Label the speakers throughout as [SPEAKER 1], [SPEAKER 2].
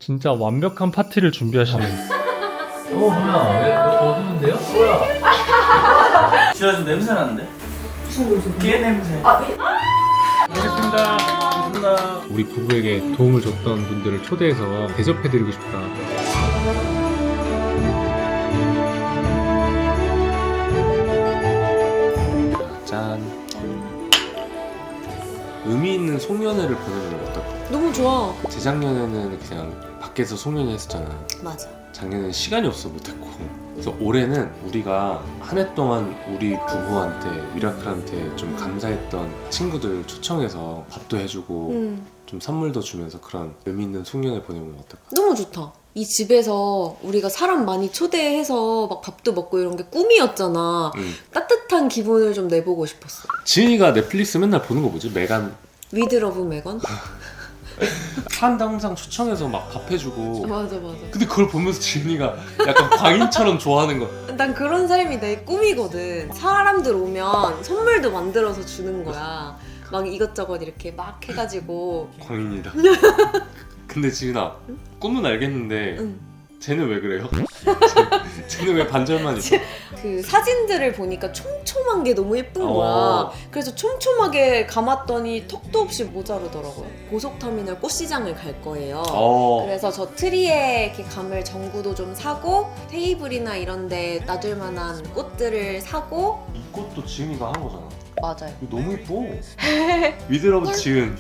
[SPEAKER 1] 진짜 완벽한 파티를 준비하시네.
[SPEAKER 2] 뭐야? 왜 어두운데요? 뭐야? 집에서 냄새 나는데?
[SPEAKER 3] 무슨 냄새?
[SPEAKER 2] 개 냄새.
[SPEAKER 1] 알겠습니다. 알겠습니다. 우리 부부에게 도움을 줬던 분들을 초대해서 대접해드리고 싶다. 짠. 의미 있는 송년회를 보내는 건 어떨까?
[SPEAKER 3] 너무 좋아.
[SPEAKER 1] 재작년에는 그냥 밖에서 송년회 했었잖아.
[SPEAKER 3] 맞아.
[SPEAKER 1] 작년에는 시간이 없어 못했고, 그래서 올해는 우리가 한 해 동안 우리 부부한테, 미라클한테 좀 감사했던 친구들 초청해서 밥도 해주고 좀 선물도 주면서 그런 의미 있는 송년회 보내면 어떨까?
[SPEAKER 3] 너무 좋다. 이 집에서 우리가 사람 많이 초대해서 막 밥도 먹고 이런 게 꿈이었잖아. 따뜻한 기분을 좀 내보고 싶었어.
[SPEAKER 1] 지은이가 넷플릭스 맨날 보는 거 뭐지? 메간
[SPEAKER 3] 위드 러브 메건?
[SPEAKER 1] 사람들 항상 초청해서 막 밥 해주고.
[SPEAKER 3] 맞아.
[SPEAKER 1] 근데 그걸 보면서 지은이가 약간 광인처럼 좋아하는 거야.
[SPEAKER 3] 난 그런 삶이 내 꿈이거든. 사람들 오면 선물도 만들어서 주는 거야. 막 이것저것 이렇게 막 해가지고.
[SPEAKER 1] 광인이다. 근데 지은아, 꿈은 알겠는데
[SPEAKER 3] 응.
[SPEAKER 1] 쟤는 왜 그래요? 쟤는 왜 반절만 입어?
[SPEAKER 3] 그 사진들을 보니까 촘촘한 게 너무 예쁜 거야. 그래서 촘촘하게 감았더니 턱도 없이 모자르더라고요. 고속터미널 꽃시장을 갈 거예요. 그래서 저 트리에 이렇게 감을 전구도 좀 사고 테이블이나 이런 데 놔둘 만한 꽃들을 사고.
[SPEAKER 1] 이 꽃도 지은이가 한 거잖아.
[SPEAKER 3] 맞아요.
[SPEAKER 1] 이거 너무 예뻐. 위드러브 지은.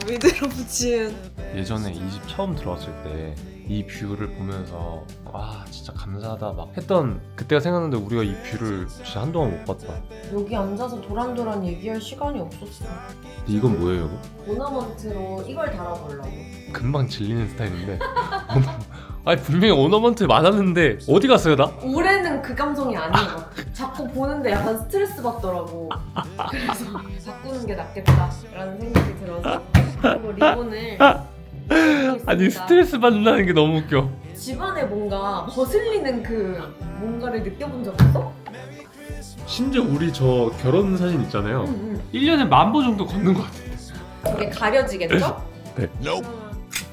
[SPEAKER 3] 위드 러브 지은.
[SPEAKER 1] 예전에 이 집 처음 들어왔을 때 이 뷰를 보면서 와 진짜 감사하다 막 했던 그때가 생각나는데 우리가 이 뷰를 진짜 한동안 못 봤다.
[SPEAKER 3] 여기 앉아서 도란도란 얘기할 시간이 없었어.
[SPEAKER 1] 이건 뭐예요 여보?
[SPEAKER 3] 오너먼트로 이걸 달아보려고.
[SPEAKER 1] 금방 질리는 스타일인데 아니 분명히 오너먼트 많았는데 어디 갔어요 나?
[SPEAKER 3] 올해는 그 감성이 아니야. 자꾸 보는데 약간 스트레스 받더라고. 그래서 바꾸는 게 낫겠다라는 생각이 들어서 그리고 리본을
[SPEAKER 1] 아니 스트레스 받는다는 게 너무 웃겨.
[SPEAKER 3] 집안에 뭔가 거슬리는 그 뭔가를 느껴본 적 있어?
[SPEAKER 1] 심지어 우리 저 결혼 사진 있잖아요.
[SPEAKER 3] 응.
[SPEAKER 1] 1년에 10,000보 정도 걷는 것 같은데.
[SPEAKER 3] 이게 가려지겠죠?
[SPEAKER 1] 네.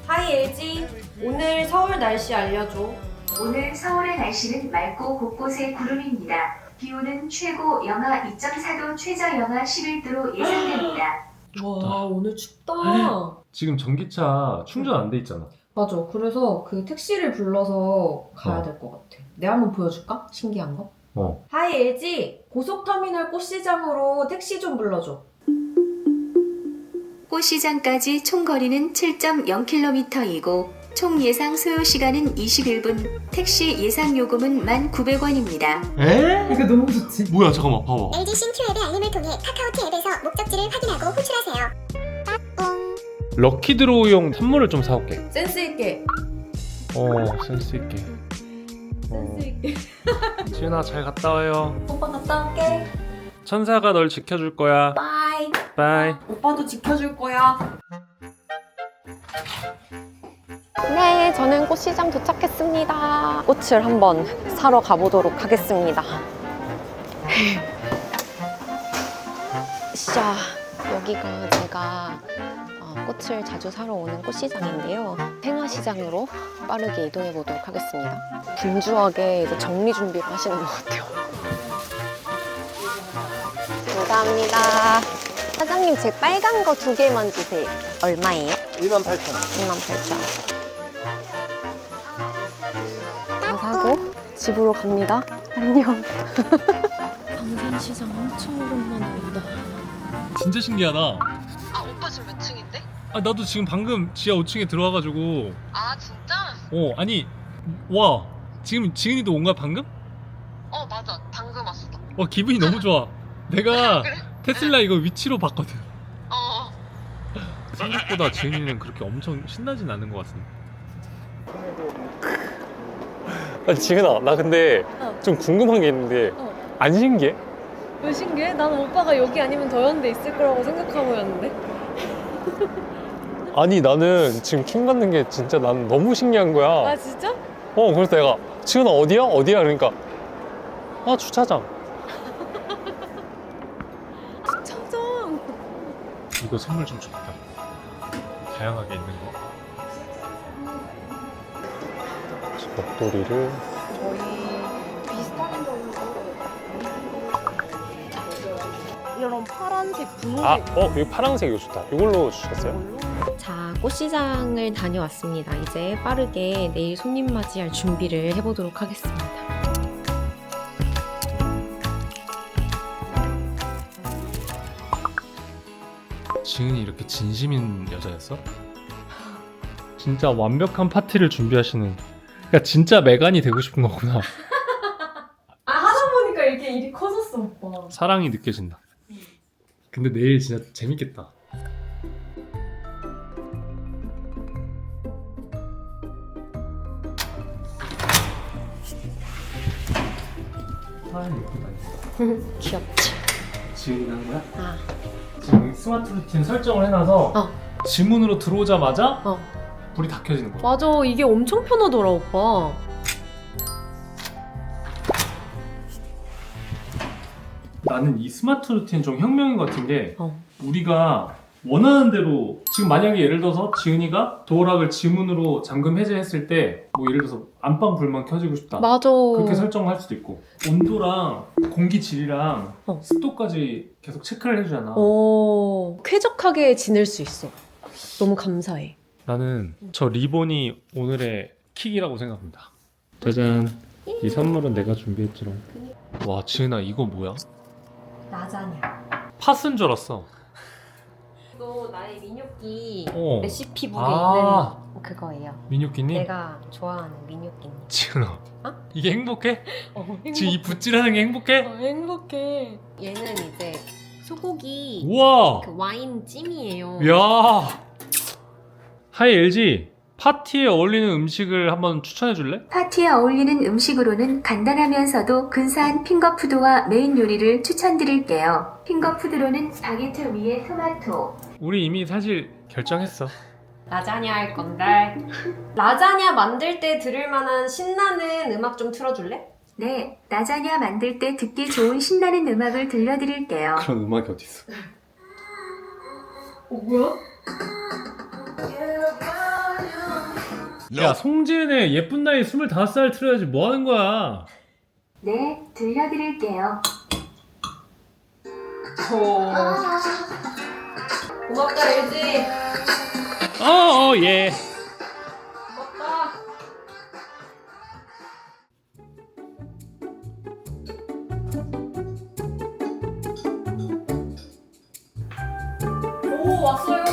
[SPEAKER 3] 하이 LG, 오늘 서울 날씨 알려줘.
[SPEAKER 4] 오늘 서울의 날씨는 맑고 곳곳에 구름입니다. 기온은 최고 영하 2.4도, 최저 영하 11도로 예상됩니다.
[SPEAKER 3] 와 오늘 춥다.
[SPEAKER 1] 지금 전기차 충전 안 돼 있잖아.
[SPEAKER 3] 맞아. 그래서 그 택시를 불러서 가야 될 것 같아. 내가 한번 보여줄까? 신기한 거. 하이 LG, 고속터미널 꽃시장으로 택시 좀 불러줘.
[SPEAKER 4] 꽃시장까지 총 거리는 7.0km이고 총 예상 소요 시간은 21분, 택시 예상 요금은 1,900원입니다.
[SPEAKER 1] 에?
[SPEAKER 3] 이거 너무 좋지.
[SPEAKER 1] 뭐야 잠깐만 봐봐.
[SPEAKER 5] LG 신큐 앱의 알림을 통해 카카오티 앱에서 목적지를 확인하고 호출하세요.
[SPEAKER 1] 럭키 드로우용 선물을 좀 사올게.
[SPEAKER 3] 센스 있게.
[SPEAKER 1] 센스 있게.
[SPEAKER 3] 센스 있게.
[SPEAKER 1] 지은아 잘 갔다 와요.
[SPEAKER 3] 오빠 갔다 올게.
[SPEAKER 1] 천사가 널 지켜줄 거야.
[SPEAKER 3] 바이.
[SPEAKER 1] 바이.
[SPEAKER 3] 오빠도 지켜줄 거야.
[SPEAKER 6] 네, 저는 꽃시장 도착했습니다. 꽃을 한번 사러 가보도록 하겠습니다. 자, 여기가 제가 꽃을 자주 사러 오는 꽃시장인데요. 생화시장으로 빠르게 이동해 보도록 하겠습니다. 분주하게 이제 정리 준비를 하시는 것 같아요. 감사합니다. 사장님, 제 빨간 거 2개만 주세요. 얼마예요?
[SPEAKER 2] 28,000원.
[SPEAKER 6] 28,000원. 다 사고 집으로 갑니다. 안녕. 광산시장 엄청 오랜만에 온다.
[SPEAKER 1] 진짜 신기하다.
[SPEAKER 6] 아, 오빠 지금 몇 층인데?
[SPEAKER 1] 아 나도 지금 방금 지하 5층에 들어와가지고.
[SPEAKER 6] 아, 진짜?
[SPEAKER 1] 아니 와 지금 지은이도 온 거야 방금?
[SPEAKER 6] 맞아. 방금 왔어.
[SPEAKER 1] 와 기분이 너무 좋아. 내가
[SPEAKER 6] 그래?
[SPEAKER 1] 테슬라 이거 위치로 봤거든.
[SPEAKER 6] 어.
[SPEAKER 1] 생각보다 지은이는 그렇게 엄청 신나진 않은 것 같은데. 지은아 나 근데 좀 궁금한 게 있는데 안 신기해?
[SPEAKER 3] 왜 신기해? 나는 오빠가 여기 아니면 더 연대 있을 거라고 생각하고였는데.
[SPEAKER 1] 아니 나는 지금 킹 받는 게 진짜 난 너무 신기한 거야.
[SPEAKER 3] 아 진짜?
[SPEAKER 1] 그래서 내가 지은아 어디야? 어디야? 그러니까 주차장.
[SPEAKER 3] 차장.
[SPEAKER 1] 이거 선물 좀 좋다. 다양하게 있는 거. 목도리를
[SPEAKER 3] 저희 비슷한 걸로 이런 파란색 분홍색
[SPEAKER 1] 여기 파란색 이거 좋다. 이걸로 주셨어요?
[SPEAKER 6] 자, 꽃시장을 다녀왔습니다. 이제 빠르게 내일 손님 맞이할 준비를 해보도록 하겠습니다.
[SPEAKER 1] 지은이 이렇게 진심인 여자였어? 진짜 완벽한 파티를 준비하시는. 그러니까 진짜 메간이 되고 싶은 거구나.
[SPEAKER 3] 하다 보니까 이렇게 일이 커졌어 오빠.
[SPEAKER 1] 사랑이 느껴진다. 근데 내일 진짜 재밌겠다. 사랑이 예쁘다.
[SPEAKER 6] 귀엽지?
[SPEAKER 1] 지은이가 한 거야?
[SPEAKER 6] 아,
[SPEAKER 1] 지금 스마트 루틴 설정을 해놔서 지문으로 들어오자마자
[SPEAKER 6] 어.
[SPEAKER 1] 불이 다 켜지는 거야.
[SPEAKER 3] 맞아, 이게 엄청 편하더라 오빠.
[SPEAKER 1] 나는 이 스마트 루틴 좀 혁명인 것 같은 게
[SPEAKER 3] 어.
[SPEAKER 1] 우리가 원하는 대로 지금 만약에 예를 들어서 지은이가 도어락을 지문으로 잠금 해제했을 때 뭐 예를 들어서 안방 불만 켜지고 싶다.
[SPEAKER 3] 맞아.
[SPEAKER 1] 그렇게 설정을 할 수도 있고 온도랑 공기 질이랑 습도까지 계속 체크를 해주잖아.
[SPEAKER 3] 쾌적하게 지낼 수 있어. 너무 감사해.
[SPEAKER 1] 나는 저 리본이 오늘의 킥이라고 생각합니다. 짜잔. 이 선물은 내가 준비했지롱. 와 지은아 이거 뭐야?
[SPEAKER 3] 라자냐.
[SPEAKER 1] 팥인 줄 알았어.
[SPEAKER 6] 이거 나의 민요끼
[SPEAKER 1] 어.
[SPEAKER 6] 레시피북에
[SPEAKER 1] 아.
[SPEAKER 6] 있는 그거예요.
[SPEAKER 1] 민요끼니?
[SPEAKER 6] 내가 좋아하는 민요끼.
[SPEAKER 1] 지은아
[SPEAKER 6] 어?
[SPEAKER 1] 이게 행복해?
[SPEAKER 6] 행복해.
[SPEAKER 1] 지금 이 붓질하는 게 행복해?
[SPEAKER 6] 행복해. 얘는 이제 소고기
[SPEAKER 1] 우와.
[SPEAKER 6] 그 와인 찜이에요.
[SPEAKER 1] 야. 하이 LG 파티에 어울리는 음식을 한번 추천해 줄래?
[SPEAKER 4] 파티에 어울리는 음식으로는 간단하면서도 근사한 핑거푸드와 메인 요리를 추천드릴게요. 핑거푸드로는 바게트 위에 토마토,
[SPEAKER 1] 우리 이미 사실 결정했어.
[SPEAKER 6] 라자냐 할 건데.
[SPEAKER 3] 라자냐 만들 때 들을 만한 신나는 음악 좀 틀어줄래?
[SPEAKER 4] 네, 라자냐 만들 때 듣기 좋은 신나는 음악을 들려드릴게요.
[SPEAKER 1] 그런 음악이 어디 있어?
[SPEAKER 3] 뭐야?
[SPEAKER 1] 야 송지은의 예쁜 나이 25살 틀어야지 뭐 하는 거야?
[SPEAKER 4] 네, 들려드릴게요.
[SPEAKER 3] 고맙다 LG.
[SPEAKER 1] 예.
[SPEAKER 3] 고맙다. 오 왔어요.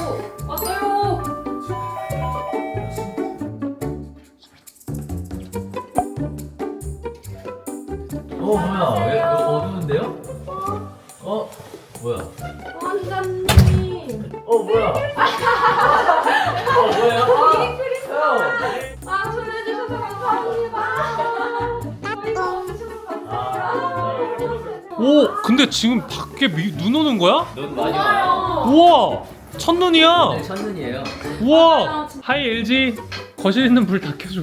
[SPEAKER 3] 왔어요.
[SPEAKER 2] 뭐야? 왜 어두운데요? 뭐야?
[SPEAKER 3] 원장님.
[SPEAKER 2] 뭐야? 뭐예요?
[SPEAKER 3] 아 초대해주셔서 감사합니다. 저희가 와주셔서 감사합니다.
[SPEAKER 1] 오 근데 지금 밖에 눈 오는 거야?
[SPEAKER 2] 눈 많이 와요.
[SPEAKER 1] 우와 첫눈이야.
[SPEAKER 2] 네, 첫눈이에요.
[SPEAKER 1] 우와 하이 LG 거실 있는 불 다 켜줘.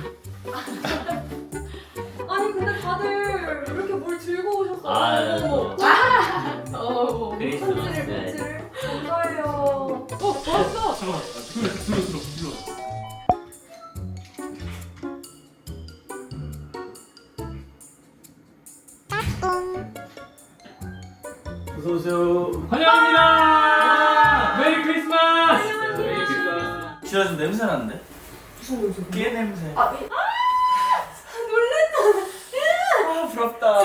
[SPEAKER 3] 아니 근데 다들 이렇게 뭘 들고 오셨어요?
[SPEAKER 2] 크리스마스
[SPEAKER 3] 편지를
[SPEAKER 2] 때.
[SPEAKER 3] 편지를 감사해요. 왔어.
[SPEAKER 1] 잠깐만 들어.
[SPEAKER 2] 어서 오세요.
[SPEAKER 1] 환영합니다. 메리 크리스마스.
[SPEAKER 2] 지금 냄새 나는데? 무슨 냄새? 깨 냄새. 놀랬다. 부럽다.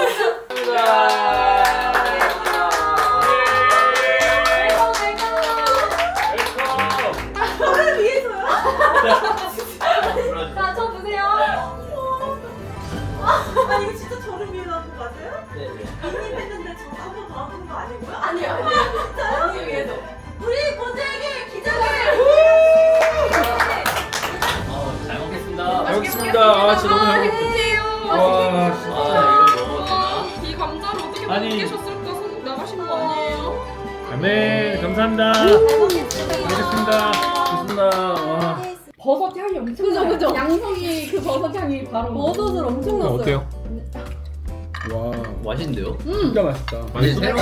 [SPEAKER 3] 자, 저 드세요.
[SPEAKER 7] 아니 이거 진짜 저를 위해 놔둔 거 맞아요?
[SPEAKER 2] 네네.
[SPEAKER 7] 이님 했는데 저 한번 더 하는 거 아니고요?
[SPEAKER 3] 아니요.
[SPEAKER 7] 진짜요?
[SPEAKER 3] 언니 위해서.
[SPEAKER 7] 우리 본대에게 기자를
[SPEAKER 2] 잘 먹겠습니다.
[SPEAKER 1] 잘 먹겠습니다. 진짜 너무 잘 먹겠습니다.
[SPEAKER 3] 드세요.
[SPEAKER 1] 와
[SPEAKER 2] 이거 먹어도 되나?
[SPEAKER 3] 이 감자를 어떻게 못
[SPEAKER 1] 아니.
[SPEAKER 3] 깨셨을까? 손 나가신 거 아니에요?
[SPEAKER 1] 네 감사합니다. 알겠습니다. 좋습니다. 와.
[SPEAKER 3] 버섯 향이 엄청 그죠. 양성이 그 버섯 향이 바로 버섯을 엄청 났어요.
[SPEAKER 1] 어때요?
[SPEAKER 8] 와
[SPEAKER 2] 맛있는데요?
[SPEAKER 8] 진짜 맛있다.
[SPEAKER 2] 아니, 새로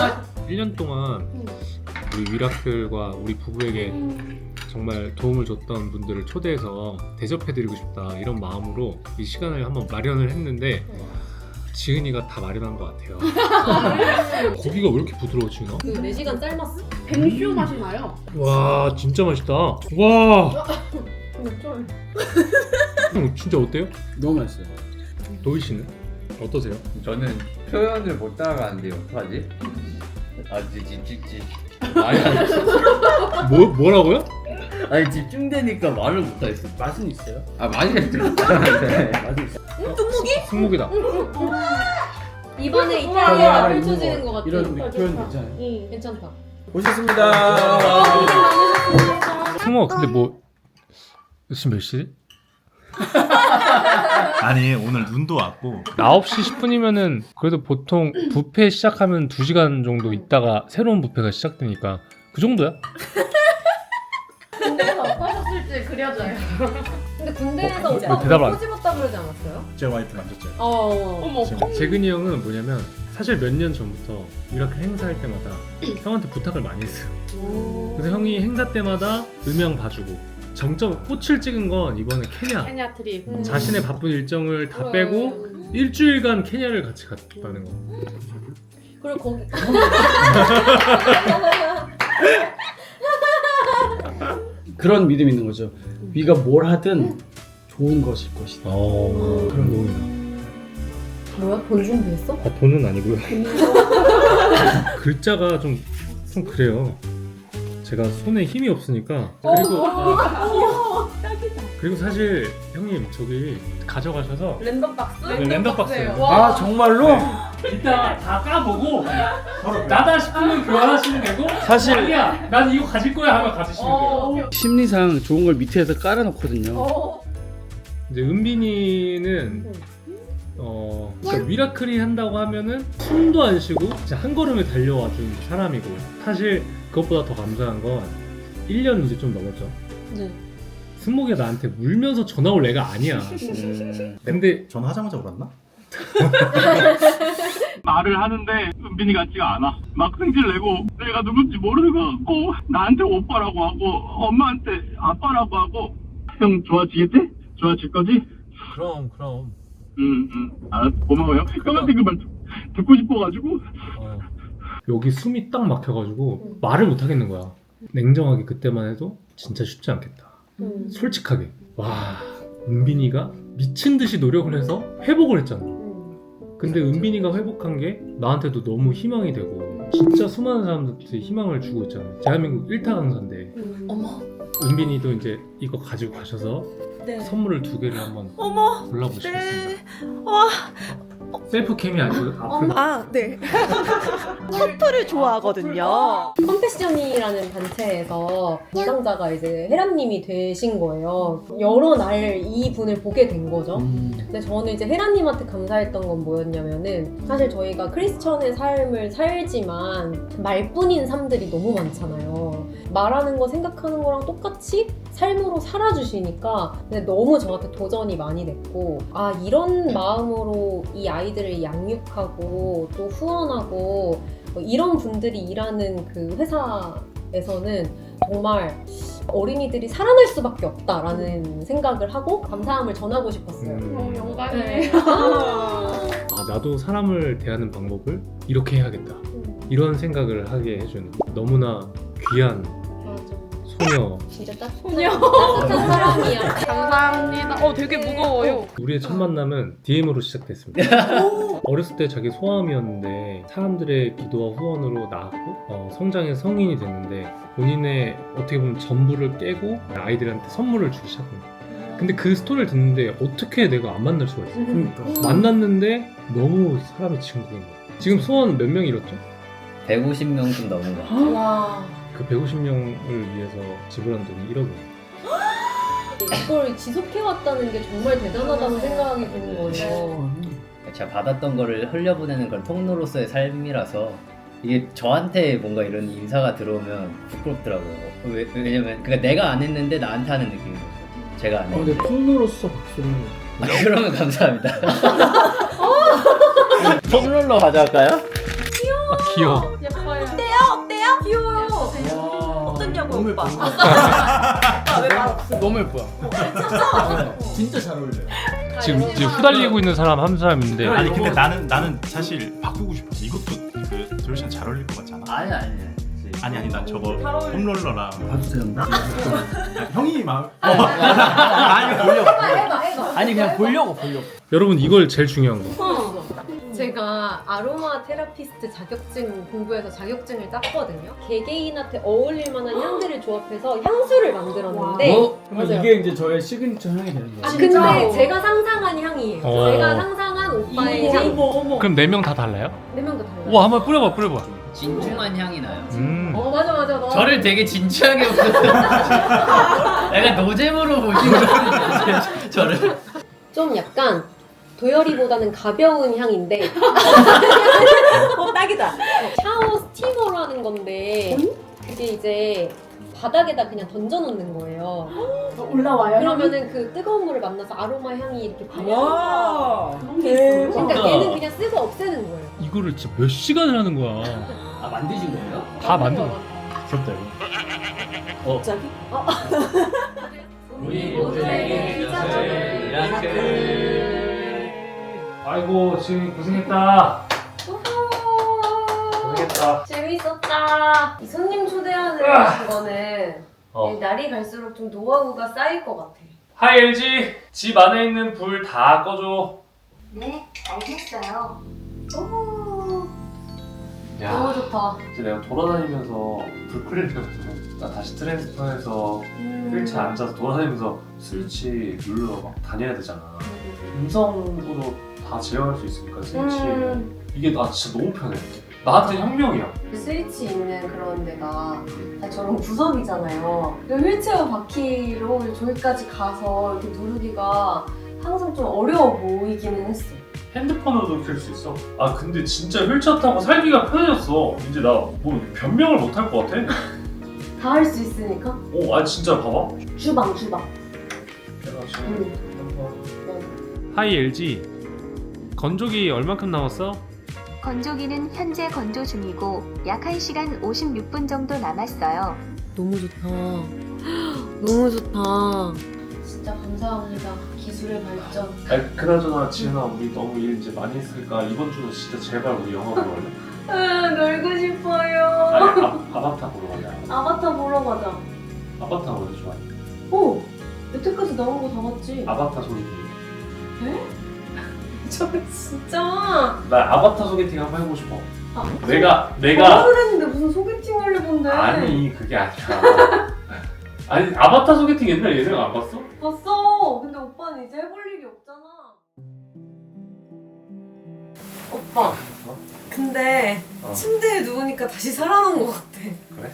[SPEAKER 1] 1년 동안 우리 위락들과 우리 부부에게 정말 도움을 줬던 분들을 초대해서 대접해드리고 싶다 이런 마음으로 이 시간을 한번 마련을 했는데 지은이가 다 마련한 것 같아요. 고기가 왜 이렇게 부드러워 지은아?
[SPEAKER 3] 그 4시간 삶았어.
[SPEAKER 9] 뱅쇼 맛이 나요.
[SPEAKER 1] 와 진짜 맛있다. 와 진짜 어때요?
[SPEAKER 8] 너무 맛있어요.
[SPEAKER 1] 도희 씨는 어떠세요?
[SPEAKER 10] 저는 표현을 못 따라가는데 어떡하지? 찍찍찍.
[SPEAKER 1] 뭐라고요?
[SPEAKER 10] 아니 집중되니까 말을 못하겠어.
[SPEAKER 8] 맛은 있어요?
[SPEAKER 10] 아 많이 들었다는데.
[SPEAKER 8] 맛은 있어요.
[SPEAKER 1] 승목이다.
[SPEAKER 3] 입안에
[SPEAKER 8] 하나
[SPEAKER 3] 이탈리아가
[SPEAKER 8] 있는
[SPEAKER 3] 펼쳐지는
[SPEAKER 8] 거,
[SPEAKER 3] 것 같아.
[SPEAKER 8] 이런 표현 괜찮아요?
[SPEAKER 3] 괜찮다.
[SPEAKER 8] 오셨습니다.
[SPEAKER 1] 승목 근데 뭐 지금 몇 시지?
[SPEAKER 11] 아니 오늘 눈도 왔고
[SPEAKER 1] 9시 10분이면은 그래도 보통 뷔페 시작하면 2시간 정도 있다가 새로운 뷔페가 시작되니까 그 정도야?
[SPEAKER 9] 군대에서 어떠셨을지 그려져요.
[SPEAKER 3] 근데 군대에서
[SPEAKER 1] 어,
[SPEAKER 3] 오빠
[SPEAKER 1] 대답을 안-
[SPEAKER 3] 꼬집었다 그러지 않았어요?
[SPEAKER 11] 제 와이프 만졌죠.
[SPEAKER 3] 어머.
[SPEAKER 1] 지금 재근이 형은 뭐냐면 사실 몇 년 전부터 미라클 행사할 때마다 형한테 부탁을 많이 했어요. 그래서 형이 행사 때마다 음향 봐주고 정점 꽃을 찍은 건 이번에 케냐
[SPEAKER 9] 케냐 트립.
[SPEAKER 1] 자신의 바쁜 일정을 다
[SPEAKER 3] 그래.
[SPEAKER 1] 빼고 일주일간 케냐를 같이 갔다는 거.
[SPEAKER 3] 그리고 거기
[SPEAKER 8] 그런 믿음이 있는 거죠. 위가 뭘 하든 좋은 것일 것이다.
[SPEAKER 1] 그런 놈이다.
[SPEAKER 3] 뭐야? 돈 준비했어?
[SPEAKER 1] 아, 돈은 아니고요. 글자가 좀 그래요. 제가 손에 힘이 없으니까 그리고 사실 형님 저기 가져가셔서
[SPEAKER 9] 랜덤 박스?
[SPEAKER 1] 랜덤 박스예요.
[SPEAKER 8] 아 정말로?
[SPEAKER 2] 이따 다 까보고 나다 싶으면 교환하시면 되고
[SPEAKER 8] 사실
[SPEAKER 2] 아니야 난 이거 가질 거야 하면 가지시면 돼요.
[SPEAKER 8] 심리상 좋은 걸 밑에서 깔아놓거든요.
[SPEAKER 1] 이제 은빈이는 그러니까 미라클이 한다고 하면은 숨도 안 쉬고 진짜 한 걸음에 달려와 준 사람이고 사실 그것보다 더 감사한 건 1년 이제 좀 넘었죠.
[SPEAKER 3] 네.
[SPEAKER 1] 승목이가 나한테 울면서 전화 올 애가 아니야. 근데
[SPEAKER 11] 전화하자마자 울었나?
[SPEAKER 2] 말을 하는데 은빈이 같지가 않아. 막 승질 내고 내가 누군지 모르는 것 같고 나한테 오빠라고 하고 엄마한테 아빠라고 하고 형 좋아지겠지? 좋아질 거지?
[SPEAKER 1] 그럼
[SPEAKER 2] 알았어 고마워요. 형한테 그 말 듣고 싶어가지고
[SPEAKER 1] 여기 숨이 딱 막혀가지고 말을 못 하겠는 거야. 냉정하게 그때만 해도 진짜 쉽지 않겠다. 솔직하게 와 은빈이가 미친 듯이 노력을 해서 회복을 했잖아. 근데 은빈이가 회복한 게 나한테도 너무 희망이 되고 진짜 수많은 사람들한테 희망을 주고 있잖아. 대한민국 1타 강사인데
[SPEAKER 3] 어머.
[SPEAKER 1] 은빈이도 이제 이거 가지고 가셔서
[SPEAKER 3] 네.
[SPEAKER 1] 선물을 2개를 한번
[SPEAKER 3] 어머.
[SPEAKER 1] 골라보시겠습니다.
[SPEAKER 3] 와.
[SPEAKER 1] 셀프캠이 아니고 앞으로
[SPEAKER 7] 네. 커플을 좋아하거든요.
[SPEAKER 3] 컴패션이라는 단체에서 담당자가 이제 헤라님이 되신 거예요. 여러 날 이 분을 보게 된 거죠. 근데 저는 이제 헤라님한테 감사했던 건 뭐였냐면은 사실 저희가 크리스천의 삶을 살지만 말뿐인 삶들이 너무 많잖아요. 말하는 거 생각하는 거랑 똑같이 삶으로 살아주시니까 근데 너무 저한테 도전이 많이 됐고 아 이런 마음으로 이 아이들을 양육하고 또 후원하고 이런 분들이 일하는 그 회사에서는 정말 어린이들이 살아날 수밖에 없다라는 생각을 하고 감사함을 전하고 싶었어요.
[SPEAKER 9] 영광이네.
[SPEAKER 1] 나도 사람을 대하는 방법을 이렇게 해야겠다 이런 생각을 하게 해주는 너무나 귀한 소녀.
[SPEAKER 3] 진짜
[SPEAKER 9] 소녀.
[SPEAKER 3] 따뜻한 사람이야.
[SPEAKER 9] 감사합니다. 되게 무거워요.
[SPEAKER 1] 우리의 첫 만남은 DM으로 시작됐습니다. 어렸을 때 자기 소아암이었는데 사람들의 기도와 후원으로 나았고 성장해서 성인이 됐는데 본인의 어떻게 보면 전부를 깨고 아이들한테 선물을 주기 시작합니다. 근데 그 스토리를 듣는데 어떻게 내가 안 만날 수가 있어?
[SPEAKER 8] 그러니까.
[SPEAKER 1] 만났는데 너무 사람이 친구인 거야. 지금 소원 몇 명 이뤘죠?
[SPEAKER 10] 150명 좀 넘은 거 같아.
[SPEAKER 3] 와.
[SPEAKER 1] 그 150명을 위해서 지불한 돈이 1억이에요.
[SPEAKER 3] 이걸 지속해왔다는 게 정말 대단하다는 생각이 드는 거예요.
[SPEAKER 10] 제가 받았던 거를 흘려보내는 건 통로로서의 삶이라서 이게 저한테 뭔가 이런 인사가 들어오면 부끄럽더라고요. 왜냐면 그러니까 내가 안 했는데 나한테 하는 느낌인 거죠. 제가 안 했는데.
[SPEAKER 8] 근데 통로로서 박수를.
[SPEAKER 10] 그러면 감사합니다. 통롤러 가져갈까요?
[SPEAKER 1] 귀여워.
[SPEAKER 9] 예뻐요.
[SPEAKER 7] 어때요? 귀여워요. 어떠냐고 오빠.
[SPEAKER 8] 너무 예뻐요. 진짜 잘 어울려요.
[SPEAKER 1] 지금 후달리고 있는 사람 한 사람인데
[SPEAKER 11] 아니 근데 나는 사실 바꾸고 싶었어. 이것도 그 돌션 잘 어울릴 것 같지 않아? 아니 난 저거 홈롤러랑
[SPEAKER 8] 봐주세요.
[SPEAKER 11] 형이 막
[SPEAKER 8] 아니 보려고. 아니 그냥 보려고.
[SPEAKER 1] 여러분 이걸 제일 중요한 거.
[SPEAKER 6] 제가 아로마 테라피스트 자격증 공부해서 자격증을 땄거든요. 개개인한테 어울릴 만한 향들을 조합해서 향수를 만들었는데
[SPEAKER 8] 그러면
[SPEAKER 6] 맞아요.
[SPEAKER 8] 이게 이제 저의 시그니처 향이 되는 거예요.
[SPEAKER 6] 아, 근데 제가 상상한 향이에요.
[SPEAKER 1] 어.
[SPEAKER 6] 제가 상상한 오빠의 향.
[SPEAKER 1] 그럼 4명 다 달라요?
[SPEAKER 6] 4명 다 달라요.
[SPEAKER 1] 와 한번 뿌려봐.
[SPEAKER 10] 진중한 향이 나요.
[SPEAKER 6] 맞아. 너.
[SPEAKER 10] 저를 되게 진지하게 보셨어요. 약간 노잼으로 보시는 거예요. 저를.
[SPEAKER 6] 좀 약간 도열이보다는 가벼운 향인데
[SPEAKER 3] 딱이다.
[SPEAKER 6] 샤워 스티머로 하는 건데 그게 이제 바닥에다 그냥 던져놓는 거예요.
[SPEAKER 9] 올라와요?
[SPEAKER 6] 그러면은 그 뜨거운 물을 만나서 아로마 향이 이렇게 발려.
[SPEAKER 3] 와.
[SPEAKER 9] 그런 게 있어요.
[SPEAKER 6] 그러니까 얘는 그냥 쓰고 없애는 거예요.
[SPEAKER 1] 이거를 진짜 몇 시간을 하는 거야.
[SPEAKER 10] 아 만드신 거예요?
[SPEAKER 1] 다 만들어.
[SPEAKER 11] 부럽다 이거.
[SPEAKER 3] 갑자기?
[SPEAKER 10] 우리 모두에게 잊어줄
[SPEAKER 1] 아이고 지금 고생했다. 고생했다.
[SPEAKER 6] 재밌었다. 이 손님 초대하는 거는 날이 갈수록 좀 노하우가 쌓일 것 같아.
[SPEAKER 1] 하이 LG 집 안에 있는 불 다 꺼줘.
[SPEAKER 5] 네, 알겠어요.
[SPEAKER 6] 너무 좋다.
[SPEAKER 1] 이제 내가 돌아다니면서 불 끄려면 나 다시 트랜스퍼에서 휠체어 앉아서 돌아다니면서 스위치 눌러 막 다녀야 되잖아. 음성으로 다 제어할 수 있으니까 스위치 이게 나 진짜 너무 편해. 나한테 혁명이야.
[SPEAKER 6] 그 스위치 있는 그런 데가 다 저런 구석이잖아요. 그 휠체어 바퀴로 저기까지 가서 이렇게 누르기가 항상 좀 어려워 보이기는 했어.
[SPEAKER 1] 핸드폰으로도 켤 수 있어. 아 근데 진짜 휠체어 타고 살기가 편해졌어. 이제 나 뭐 변명을 못 할 것 같아.
[SPEAKER 6] 다 할 수 있으니까.
[SPEAKER 1] 아 진짜 봐봐.
[SPEAKER 6] 주방.
[SPEAKER 1] 내가 지금 하이 LG 건조기 얼만큼 남았어?
[SPEAKER 4] 건조기는 현재 건조 중이고 약 1시간 56분 정도 남았어요.
[SPEAKER 3] 너무 좋다. 너무 좋다.
[SPEAKER 6] 진짜 감사합니다. 기술의 발전.
[SPEAKER 1] 아니 그나저나 지은아 우리 너무 일 이제 많이 했으니까 이번 주는 진짜 제발 우리 영화 보러 갈래?
[SPEAKER 6] 놀고 싶어요.
[SPEAKER 1] 아니 아바타 보러 갈래?
[SPEAKER 6] 아바타 보러 가자.
[SPEAKER 1] 아바타 원래 좋아해.
[SPEAKER 6] 오! 여태까지 나온 거 다 봤지?
[SPEAKER 1] 아바타 소개팅.
[SPEAKER 6] 저 진짜.
[SPEAKER 1] 나 아바타 소개팅 한번 해보고 싶어.
[SPEAKER 6] 아,
[SPEAKER 1] 내가
[SPEAKER 6] 결혼을 했는데 무슨 소개팅 하려던데.
[SPEAKER 1] 아니 그게 아니라 아니 아바타 소개팅 옛날 예능 안 봤어?
[SPEAKER 6] 봤어. 근데 오빠는 이제 해볼 일이 없잖아. 오빠. 근데 침대에 누우니까 다시 살아난 것 같아.
[SPEAKER 1] 그래?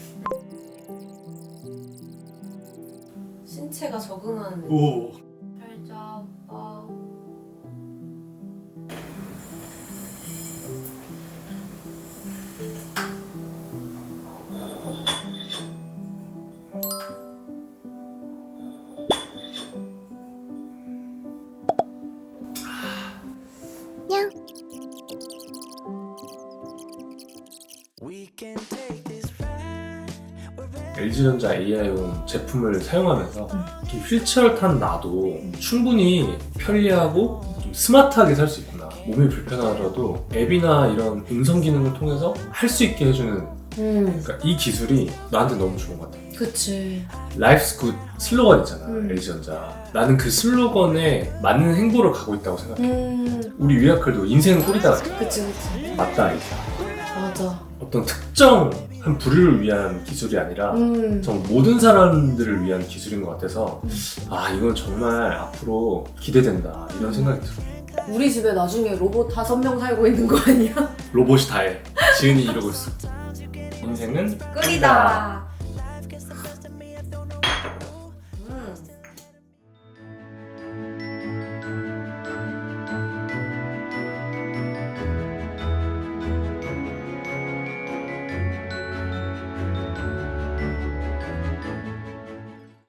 [SPEAKER 6] 신체가 적응하는.
[SPEAKER 11] 오.
[SPEAKER 6] 살자 오빠.
[SPEAKER 1] LG전자 AI용 제품을 사용하면서 좀 휠체어를 탄 나도 충분히 편리하고 좀 스마트하게 살 수 있구나. 몸이 불편하더라도 앱이나 이런 음성 기능을 통해서 할 수 있게 해주는 그러니까 이 기술이 나한테 너무 좋은 것 같아.
[SPEAKER 3] 그치.
[SPEAKER 1] Life's Good 슬로건 있잖아. LG전자. 나는 그 슬로건에 맞는 행보를 가고 있다고 생각해. 우리 위라클도 인생은 꿀이다.
[SPEAKER 3] 그치.
[SPEAKER 1] 맞다 이게.
[SPEAKER 3] 맞아.
[SPEAKER 1] 어떤 특정한 부류를 위한 기술이 아니라 정 모든 사람들을 위한 기술인 것 같아서 아 이건 정말 앞으로 기대된다 이런 생각이 들어.
[SPEAKER 3] 우리 집에 나중에 로봇 5명 살고 있는 거 아니야?
[SPEAKER 1] 로봇이 다 해. 지은이 이러고 있어. 인생은
[SPEAKER 3] 꿀이다.